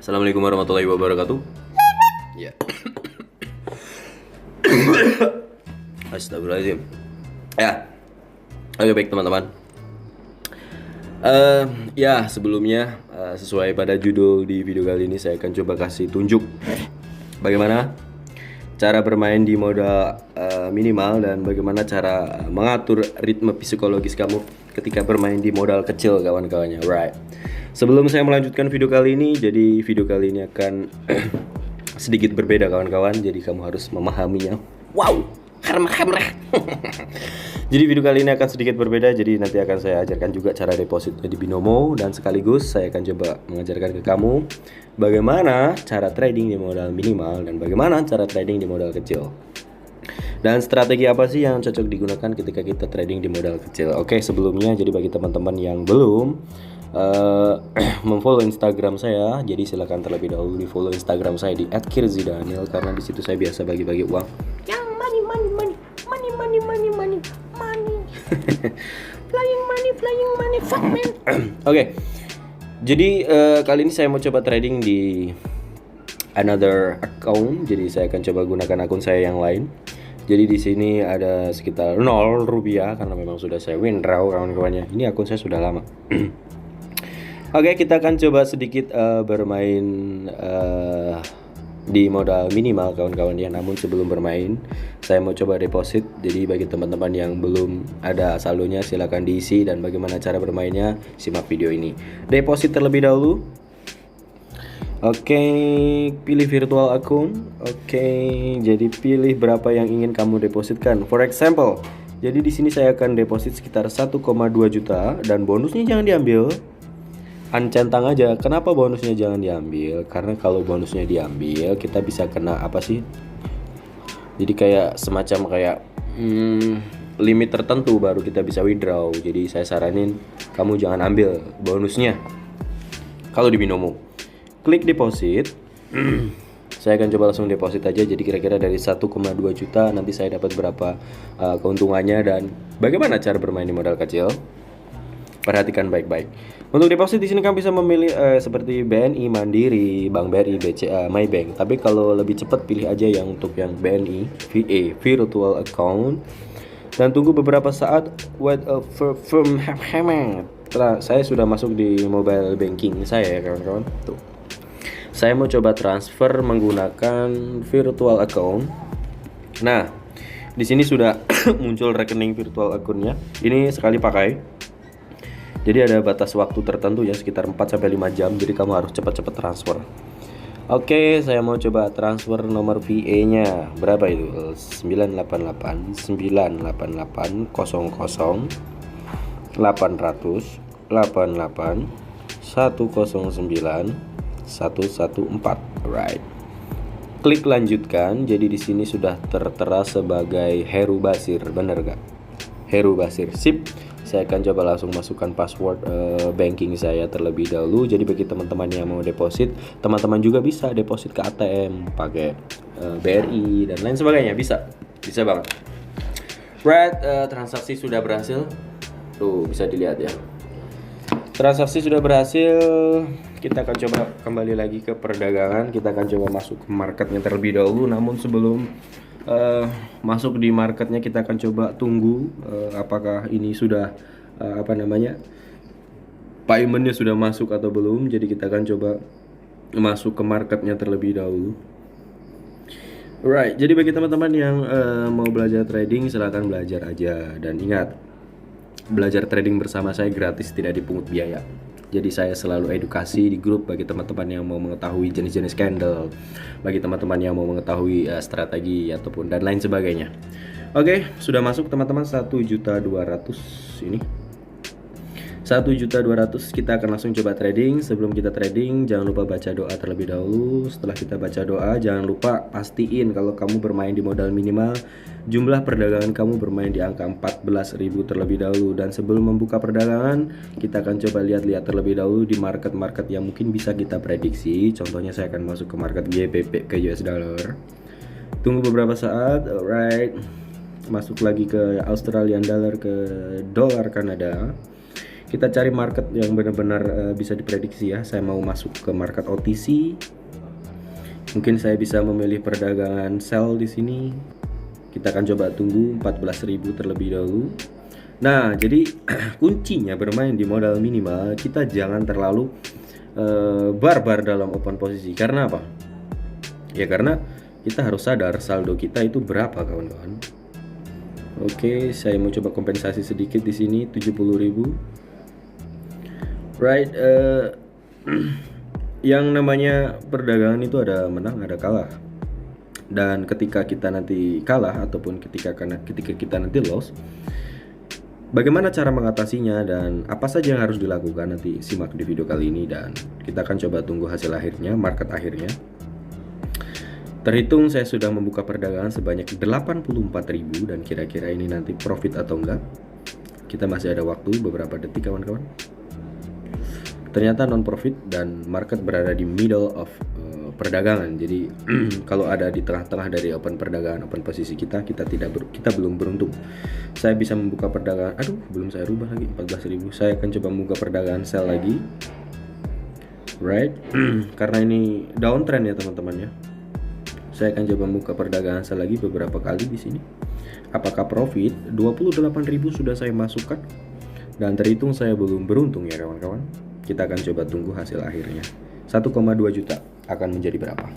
Assalamualaikum warahmatullahi wabarakatuh. Ya. Astagfirullahaladzim. Ya. Oke, baik teman-teman. Ya sebelumnya sesuai pada judul di video kali ini saya akan coba kasih tunjuk bagaimana cara bermain di modal minimal dan bagaimana cara mengatur ritme psikologis kamu ketika bermain di modal kecil kawan-kawannya. Right. Sebelum saya melanjutkan video kali ini, jadi video kali ini akan sedikit berbeda kawan-kawan. Jadi kamu harus memahaminya. Wow, jadi video kali ini akan sedikit berbeda. Jadi nanti akan saya ajarkan juga cara depositnya di Binomo, dan sekaligus saya akan coba mengajarkan ke kamu bagaimana cara trading di modal minimal dan bagaimana cara trading di modal kecil. Dan strategi apa sih yang cocok digunakan ketika kita trading di modal kecil? Oke, sebelumnya jadi bagi teman-teman yang belum memfollow Instagram saya, jadi silakan terlebih dahulu di follow Instagram saya di @kirzidaniel, karena di situ saya biasa bagi-bagi uang. Yang money. Flying money, fuck man. Oke. Jadi kali ini saya mau coba trading di another account. Jadi saya akan coba gunakan akun saya yang lain. Jadi di sini ada sekitar 0 rupiah karena memang sudah saya withdraw kawan-kawannya. Ini akun saya sudah lama. Oke, kita akan coba sedikit bermain di modal minimal kawan-kawan ya. Namun sebelum bermain, saya mau coba deposit. Jadi bagi teman-teman yang belum ada saldonya, silakan diisi, dan bagaimana cara bermainnya simak video ini. Deposit terlebih dahulu. Oke, pilih virtual akun. Oke, jadi pilih berapa yang ingin kamu depositkan. For example, jadi di sini saya akan deposit sekitar 1,2 juta dan bonusnya jangan diambil. Centang aja. Kenapa bonusnya jangan diambil? Karena kalau bonusnya diambil, kita bisa kena apa sih? Jadi kayak semacam kayak limit tertentu baru kita bisa withdraw. Jadi saya saranin kamu jangan ambil bonusnya kalau di Binomo. Klik deposit. Saya akan coba langsung deposit aja. Jadi kira-kira dari 1,2 juta nanti saya dapat berapa keuntungannya dan bagaimana cara bermain di modal kecil. Perhatikan baik-baik. Untuk deposit di sini kamu bisa memilih seperti BNI, Mandiri, Bank BRI, BCA, Maybank. Tapi kalau lebih cepat pilih aja yang untuk yang BNI, VA, Virtual Account. Dan tunggu beberapa saat. Wait from saya sudah masuk di mobile banking saya ya kawan-kawan. Tuh. Saya mau coba transfer menggunakan virtual account. Nah, di sini sudah muncul rekening virtual akunnya. Ini sekali pakai. Jadi ada batas waktu tertentu ya, sekitar 4-5 jam. Jadi kamu harus cepat-cepat transfer. Oke, saya mau coba transfer nomor VA-nya. Berapa itu? 988 988 00 800 88 109 114. Right. Klik lanjutkan. Jadi di sini sudah tertera sebagai Heru Basir, bener gak? Heru Basir, sip. Saya akan coba langsung masukkan password banking saya terlebih dahulu. Jadi bagi teman-teman yang mau deposit, teman-teman juga bisa deposit ke ATM pakai BRI dan lain sebagainya, bisa banget. Right, transaksi sudah berhasil. Tuh bisa dilihat ya. Transaksi sudah berhasil. Kita akan coba kembali lagi ke perdagangan. Kita akan coba masuk ke marketnya terlebih dahulu. Namun sebelum masuk di marketnya, kita akan coba tunggu apakah ini sudah paymentnya sudah masuk atau belum. Jadi kita akan coba masuk ke marketnya terlebih dahulu. Right, jadi bagi teman-teman yang mau belajar trading, silahkan belajar aja. Dan ingat, belajar trading bersama saya gratis, tidak dipungut biaya. Jadi saya selalu edukasi di grup bagi teman-teman yang mau mengetahui jenis-jenis candle, bagi teman-teman yang mau mengetahui strategi ataupun dan lain sebagainya. Oke, sudah masuk teman-teman 1.200.000 ini. 1.200.000 kita akan langsung coba trading. Sebelum kita trading, jangan lupa baca doa terlebih dahulu. Setelah kita baca doa, jangan lupa pastiin kalau kamu bermain di modal minimal, jumlah perdagangan kamu bermain di angka 14.000 terlebih dahulu. Dan sebelum membuka perdagangan, kita akan coba lihat-lihat terlebih dahulu di market-market yang mungkin bisa kita prediksi. Contohnya saya akan masuk ke market GBP ke US dollar. Tunggu beberapa saat. Alright. Masuk lagi ke Australian dollar ke dolar Kanada. Kita cari market yang benar-benar bisa diprediksi ya. Saya mau masuk ke market OTC. Mungkin saya bisa memilih perdagangan sell di sini. Kita akan coba tunggu 14.000 terlebih dahulu. Nah, jadi kuncinya bermain di modal minimal, kita jangan terlalu barbar dalam open posisi. Karena apa? Ya karena kita harus sadar saldo kita itu berapa, kawan-kawan. Oke, saya mau coba kompensasi sedikit di sini 70.000. Right, yang namanya perdagangan itu ada menang, ada kalah. Dan ketika kita nanti kalah ataupun ketika kita nanti loss, bagaimana cara mengatasinya dan apa saja yang harus dilakukan, nanti simak di video kali ini dan kita akan coba tunggu hasil akhirnya, market akhirnya. Terhitung saya sudah membuka perdagangan sebanyak 84.000 dan kira-kira ini nanti profit atau enggak. Kita masih ada waktu beberapa detik, kawan-kawan. Ternyata non profit dan market berada di middle of perdagangan. Jadi kalau ada di tengah-tengah dari open perdagangan, open posisi kita kita belum beruntung. Saya bisa membuka perdagangan. Aduh, belum saya rubah lagi 14.000. Saya akan coba membuka perdagangan sell lagi. Right? Karena ini downtrend ya, teman-teman ya. Saya akan coba membuka perdagangan sell lagi beberapa kali di sini. Apakah profit? 28.000 sudah saya masukkan. Dan terhitung saya belum beruntung ya, kawan-kawan. Kita akan coba tunggu hasil akhirnya. 1,2 juta akan menjadi berapa?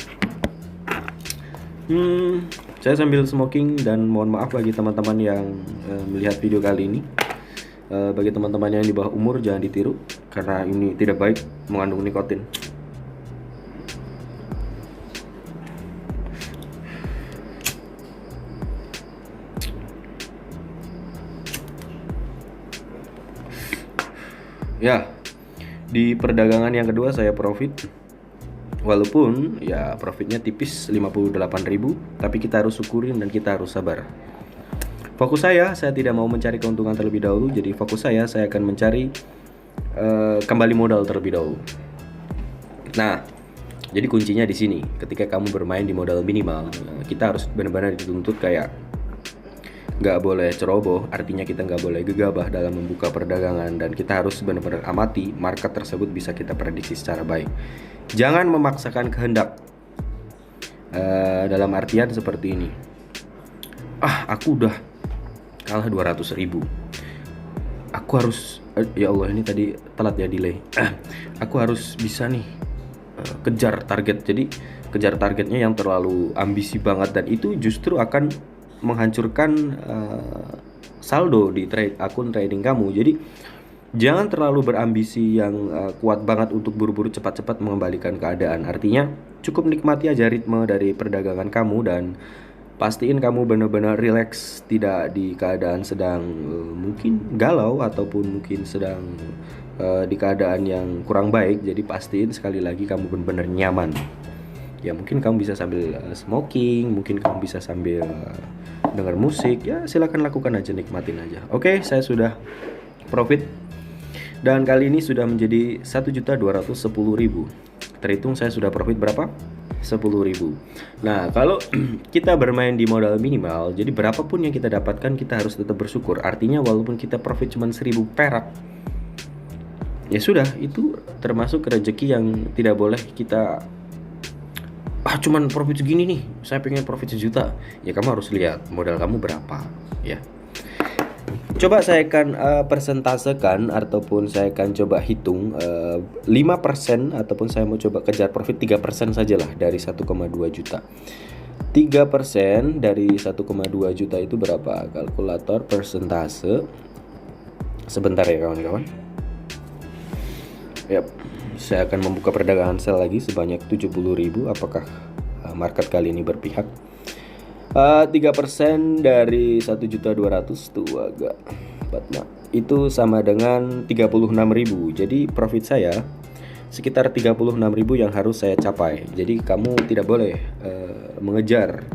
Saya sambil smoking dan mohon maaf bagi teman-teman yang melihat video kali ini. Bagi teman-teman yang di bawah umur jangan ditiru karena ini tidak baik, mengandung nikotin. Ya, di perdagangan yang kedua saya profit. Walaupun ya profitnya tipis 58.000, tapi kita harus syukurin dan kita harus sabar. Fokus saya tidak mau mencari keuntungan terlebih dahulu. Jadi fokus saya akan mencari kembali modal terlebih dahulu. Nah, jadi kuncinya di sini. Ketika kamu bermain di modal minimal, kita harus benar-benar dituntut kayak nggak boleh ceroboh, artinya kita nggak boleh gegabah dalam membuka perdagangan dan kita harus benar-benar amati market tersebut bisa kita prediksi secara baik. Jangan memaksakan kehendak dalam artian seperti ini. Aku udah kalah 200.000. Aku harus ya Allah, ini tadi telat ya, delay. Aku harus bisa nih kejar target. Jadi kejar targetnya yang terlalu ambisi banget dan itu justru akan menghancurkan saldo di akun trading kamu. Jadi jangan terlalu berambisi yang kuat banget untuk buru-buru cepat-cepat mengembalikan keadaan. Artinya cukup nikmati aja ritme dari perdagangan kamu dan pastiin kamu benar-benar relax, tidak di keadaan sedang mungkin galau ataupun mungkin sedang di keadaan yang kurang baik. Jadi pastiin sekali lagi kamu benar-benar nyaman. Ya mungkin kamu bisa sambil smoking, mungkin kamu bisa sambil dengar musik, ya silakan lakukan aja, nikmatin aja. Oke, saya sudah profit dan kali ini sudah menjadi 1.210.000. Terhitung saya sudah profit berapa? 10.000. Nah, kalau kita bermain di modal minimal, jadi berapapun yang kita dapatkan kita harus tetap bersyukur. Artinya walaupun kita profit cuma 1.000 perak, ya sudah, itu termasuk rezeki yang tidak boleh kita cuman profit segini nih, saya pengen profit 1 juta. Ya kamu harus lihat modal kamu berapa ya. Coba saya akan persentasekan ataupun saya akan coba hitung 5% ataupun saya mau coba kejar profit 3% sajalah dari 1,2 juta. 3% dari 1,2 juta itu berapa? Kalkulator persentase. Sebentar ya kawan-kawan. Yap. Saya akan membuka perdagangan sell lagi sebanyak 70.000. Apakah market kali ini berpihak? 3% dari 1.200.000 tuh agak 46. Itu sama dengan 36.000. Jadi profit saya sekitar 36.000 yang harus saya capai. Jadi kamu tidak boleh mengejar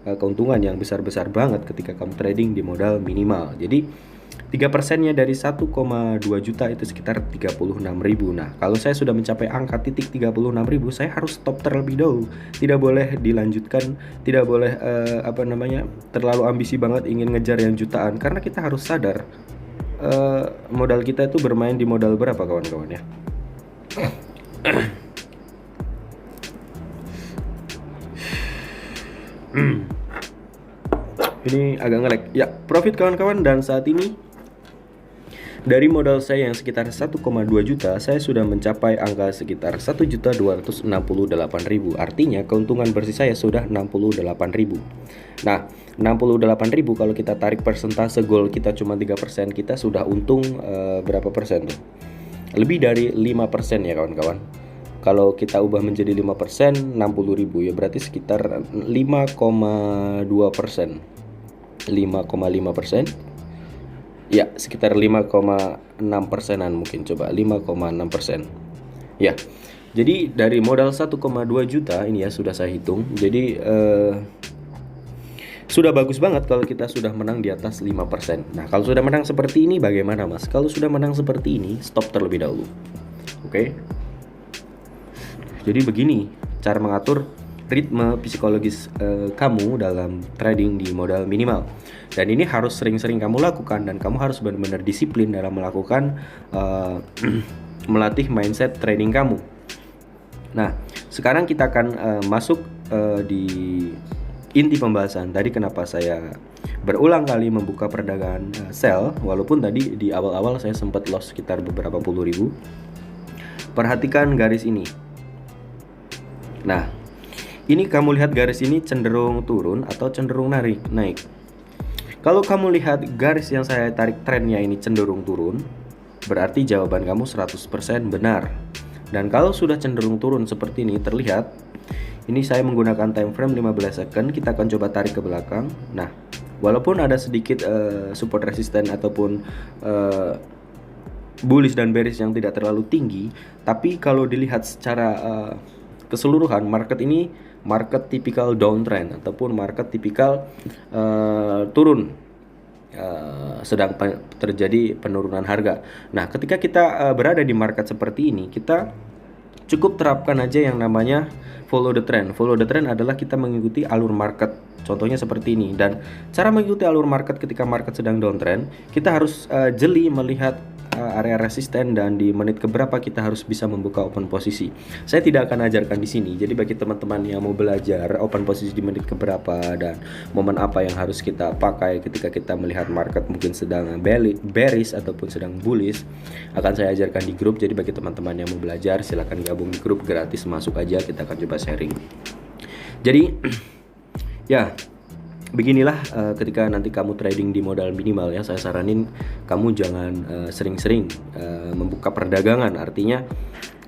keuntungan yang besar-besar banget ketika kamu trading di modal minimal. Jadi 3%-nya dari 1,2 juta itu sekitar 36.000. Nah, kalau saya sudah mencapai angka titik 36.000, saya harus stop terlebih dahulu. Tidak boleh dilanjutkan, tidak boleh terlalu ambisi banget ingin ngejar yang jutaan, karena kita harus sadar modal kita itu bermain di modal berapa kawan-kawan ya? Ini agak nge-lag. Ya, profit kawan-kawan, dan saat ini dari modal saya yang sekitar 1,2 juta, saya sudah mencapai angka sekitar 1.268.000. Artinya keuntungan bersih saya sudah 68.000. Nah, 68.000 kalau kita tarik persentase goal kita cuma 3%, kita sudah untung berapa persen tuh? Lebih dari 5% ya kawan-kawan. Kalau kita ubah menjadi 5%, 60.000 ya, berarti sekitar 5,2%. 5,5%. Ya, sekitar 5,6 persenan mungkin, coba 5,6%. Ya, jadi dari modal 1,2 juta ini ya sudah saya hitung. Jadi sudah bagus banget kalau kita sudah menang di atas 5%. Nah, kalau sudah menang seperti ini bagaimana mas? Kalau sudah menang seperti ini, stop terlebih dahulu. Oke. Jadi begini cara mengatur ritme psikologis kamu dalam trading di modal minimal. Dan ini harus sering-sering kamu lakukan, dan kamu harus benar-benar disiplin dalam melakukan melatih mindset trading kamu. Nah, sekarang kita akan masuk di inti pembahasan. Tadi kenapa saya berulang kali membuka perdagangan sell, walaupun tadi di awal-awal saya sempat loss sekitar beberapa puluh ribu. Perhatikan garis ini. Nah, ini kamu lihat garis ini cenderung turun atau cenderung naik. Kalau kamu lihat garis yang saya tarik trennya ini cenderung turun, berarti jawaban kamu 100% benar. Dan kalau sudah cenderung turun seperti ini terlihat, ini saya menggunakan time frame 15 second, kita akan coba tarik ke belakang. Nah, walaupun ada sedikit support resisten ataupun bullish dan bearish yang tidak terlalu tinggi, tapi kalau dilihat secara keseluruhan, market ini market tipikal downtrend ataupun market tipikal turun, sedang terjadi penurunan harga. Nah, ketika kita berada di market seperti ini, kita cukup terapkan aja yang namanya follow the trend. Follow the trend adalah kita mengikuti alur market. Contohnya seperti ini. Dan cara mengikuti alur market ketika market sedang downtrend, kita harus jeli melihat area resisten dan di menit keberapa kita harus bisa membuka open posisi. Saya tidak akan ajarkan di sini. Jadi bagi teman-teman yang mau belajar open posisi di menit keberapa dan momen apa yang harus kita pakai ketika kita melihat market mungkin sedang bearish ataupun sedang bullish, akan saya ajarkan di grup. Jadi bagi teman-teman yang mau belajar silahkan gabung di grup gratis, masuk aja, kita akan coba sharing. Jadi ya, beginilah ketika nanti kamu trading di modal minimal ya, saya saranin kamu jangan sering-sering membuka perdagangan. Artinya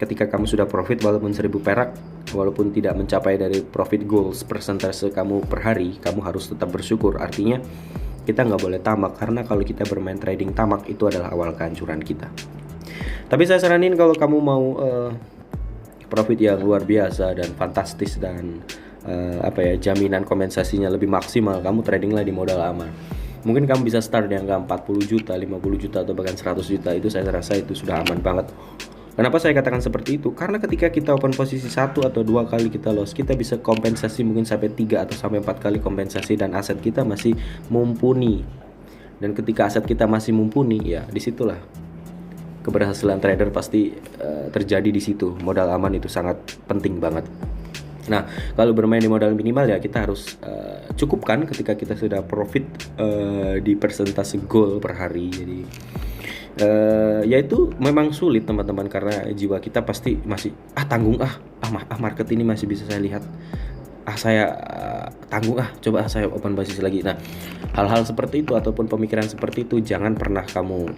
ketika kamu sudah profit walaupun 1000 perak, walaupun tidak mencapai dari profit goals persentase kamu per hari, kamu harus tetap bersyukur. Artinya kita nggak boleh tamak, karena kalau kita bermain trading tamak itu adalah awal kehancuran kita. Tapi saya saranin kalau kamu mau profit yang luar biasa dan fantastis dan jaminan kompensasinya lebih maksimal, kamu tradinglah di modal aman. Mungkin kamu bisa start di angka 40 juta, 50 juta atau bahkan 100 juta. Itu saya rasa itu sudah aman banget. Kenapa saya katakan seperti itu? Karena ketika kita open posisi 1 atau 2 kali kita loss, kita bisa kompensasi mungkin sampai 3 atau sampai 4 kali kompensasi, dan aset kita masih mumpuni. Dan ketika aset kita masih mumpuni, ya disitulah keberhasilan trader pasti terjadi di situ. Modal aman itu sangat penting banget. Nah, kalau bermain di modal minimal ya kita harus cukupkan ketika kita sudah profit di persentase goal per hari. Jadi ya itu memang sulit teman-teman, karena jiwa kita pasti masih tanggung market ini masih bisa saya lihat, saya tanggung coba saya open posisi lagi. Nah, hal-hal seperti itu ataupun pemikiran seperti itu jangan pernah kamu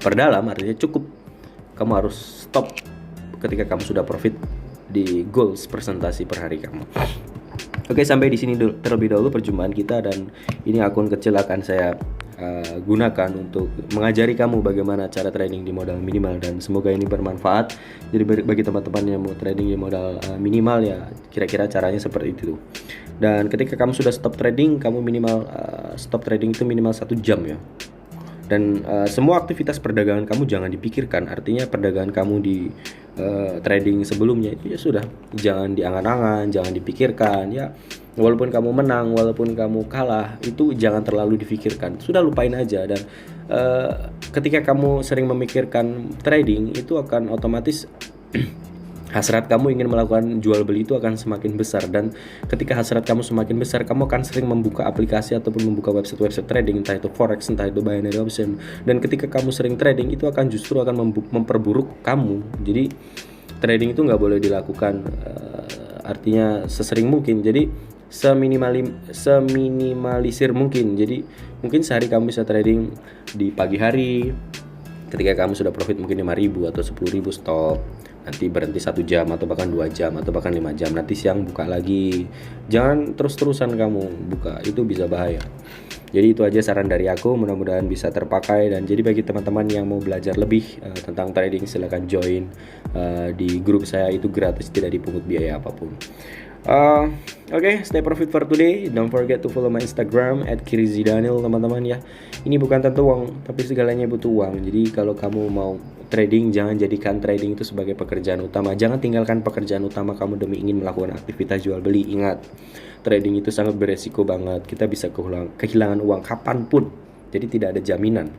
perdalam. Artinya cukup, kamu harus stop ketika kamu sudah profit di goals presentasi per hari kamu. Oke, sampai di sini terlebih dahulu perjumpaan kita, dan ini akun kecil akan saya gunakan untuk mengajari kamu bagaimana cara trading di modal minimal, dan semoga ini bermanfaat. Jadi bagi teman-teman yang mau trading di modal minimal ya kira-kira caranya seperti itu. Dan ketika kamu sudah stop trading, kamu minimal stop trading itu minimal 1 jam ya. Dan semua aktivitas perdagangan kamu jangan dipikirkan. Artinya perdagangan kamu di trading sebelumnya itu ya sudah, jangan diangan-angan, jangan dipikirkan ya. Walaupun kamu menang, walaupun kamu kalah, itu jangan terlalu difikirkan. Sudah lupain aja. Dan ketika kamu sering memikirkan trading, itu akan otomatis hasrat kamu ingin melakukan jual beli itu akan semakin besar. Dan ketika hasrat kamu semakin besar, kamu akan sering membuka aplikasi ataupun membuka website trading, entah itu forex, entah itu binary option. Dan ketika kamu sering trading, itu akan justru akan memperburuk kamu. Jadi trading itu nggak boleh dilakukan artinya sesering mungkin. Jadi seminimalisir mungkin. Jadi mungkin sehari kamu bisa trading di pagi hari, ketika kamu sudah profit mungkin 5.000 atau 10.000 stop, nanti berhenti 1 jam atau bahkan 2 jam atau bahkan 5 jam, nanti siang buka lagi. Jangan terus-terusan kamu buka, itu bisa bahaya. Jadi itu aja saran dari aku, mudah-mudahan bisa terpakai. Dan jadi bagi teman-teman yang mau belajar lebih tentang trading, silahkan join di grup saya, itu gratis, tidak dipungut biaya apapun. Oke, stay profit for today. Don't forget to follow my Instagram @kirizidaniel, teman-teman ya. Ini bukan tentang uang, tapi segalanya butuh uang. Jadi kalau kamu mau trading, jangan jadikan trading itu sebagai pekerjaan utama. Jangan tinggalkan pekerjaan utama kamu demi ingin melakukan aktivitas jual beli. Ingat, trading itu sangat beresiko banget. Kita bisa kehilangan uang kapanpun. Jadi tidak ada jaminan.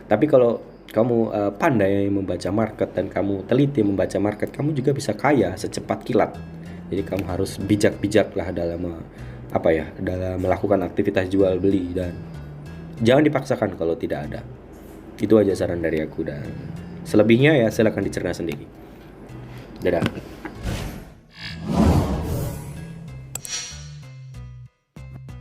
Tapi kalau kamu pandai membaca market dan kamu teliti membaca market, kamu juga bisa kaya secepat kilat. Jadi kamu harus bijak-bijaklah dalam dalam melakukan aktivitas jual beli, dan jangan dipaksakan kalau tidak ada. Itu aja saran dari aku, dan selebihnya ya silakan dicerna sendiri. Dadah.